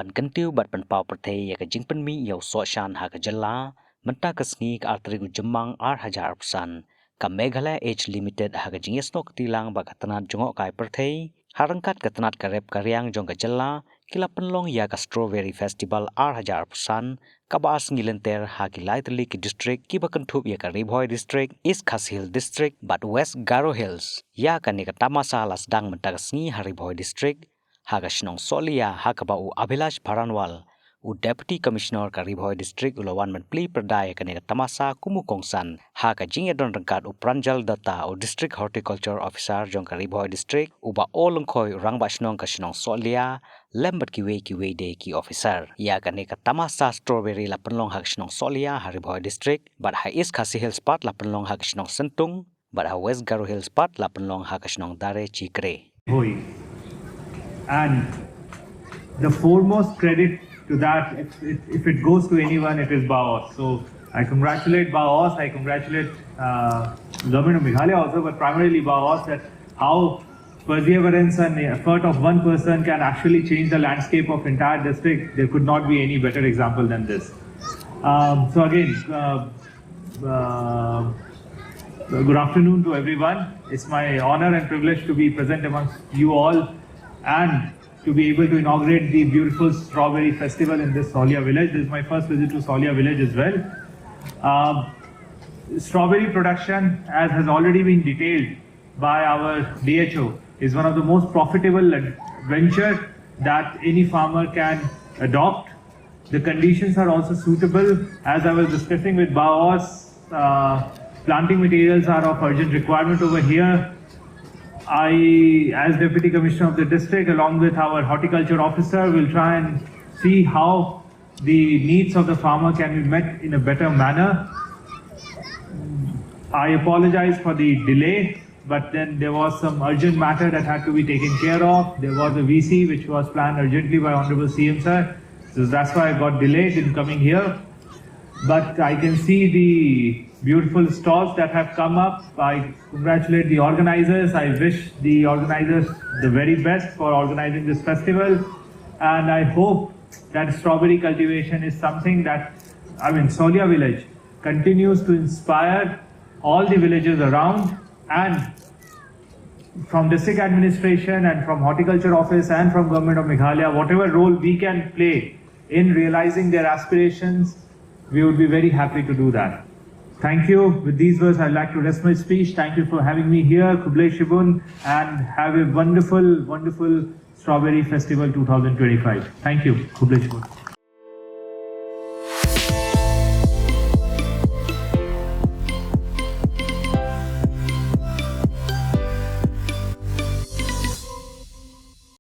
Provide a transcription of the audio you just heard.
ban kan tiu bat pan pau perthei ya ka jingpan mi yau so shan ha ka jalla menta ka sngi ka artri gu jemang 8,000% ka Meghalaya Age Limited ha ka jinges nok tilang ba katanat jongo kai perthei harangkat katanat ka rep karyang jong ka jalla kila penlong ya ka Strawberry Festival 8,000% ka baas ngilenter ha ki Laitli ki district ki bakan thup ya ka Bhoi district East Khas Hill district but West Garo Hills ya ka ni ka Tamasa sdang menta ka sngi ha Bhoi district ha ka Shnong Sohliya ha ka ba u Abhilash Bharanwal u Deputy Commissioner ka Bhoi district ulawan man pli perdaya ka ni ka Tamasa kumu kongsan ha ka jingedon rangkat u Pranjal Data u District Horticulture Officer jong ka Bhoi district u ba olongkhoi rangba Shnong ka Shnong Sohliya lembat ki wei de ki officer ya ka ni ka Tamasa Strawberry la penlong ha Shnong Sohliya ha Bhoi district but ha East Khasi Hills part la penlong ha Shnong Sentung but ha West Garo Hills part la penlong ha Shnong Dare Chikre Bhoi. And the foremost credit to that, if it goes to anyone, it is Baos. So I congratulate Baos, I congratulate Government of Meghalaya also, but primarily Baos, that how perseverance and effort of one person can actually change the landscape of entire district. There could not be any better example than this. So again, good afternoon to everyone. It's my honor and privilege to be present amongst you all and to be able to inaugurate the beautiful Strawberry Festival in this Sohliya village. This is my first visit to Sohliya village as well. Strawberry production, as has already been detailed by our DHO, is one of the most profitable venture that any farmer can adopt. The conditions are also suitable. As I was discussing with Baos, planting materials are of urgent requirement over here. I, as Deputy Commissioner of the district, along with our horticulture officer, will try and see how the needs of the farmer can be met in a better manner. I apologize for the delay, but then there was some urgent matter that had to be taken care of. There was a VC which was planned urgently by Honorable CM Sir. So that's why I got delayed in coming here. But I can see the beautiful stalls that have come up. I congratulate the organizers. I wish the organizers the very best for organizing this festival. And I hope that strawberry cultivation is something that, Sohliya village continues to inspire all the villages around, and from district administration and from horticulture office and from Government of Meghalaya, whatever role we can play in realizing their aspirations, we would be very happy to do that. Thank you. With these words, I'd like to rest my speech. Thank you for having me here, Kublai Shibun, and have a wonderful, wonderful Strawberry Festival 2025. Thank you, Kublai Shibun.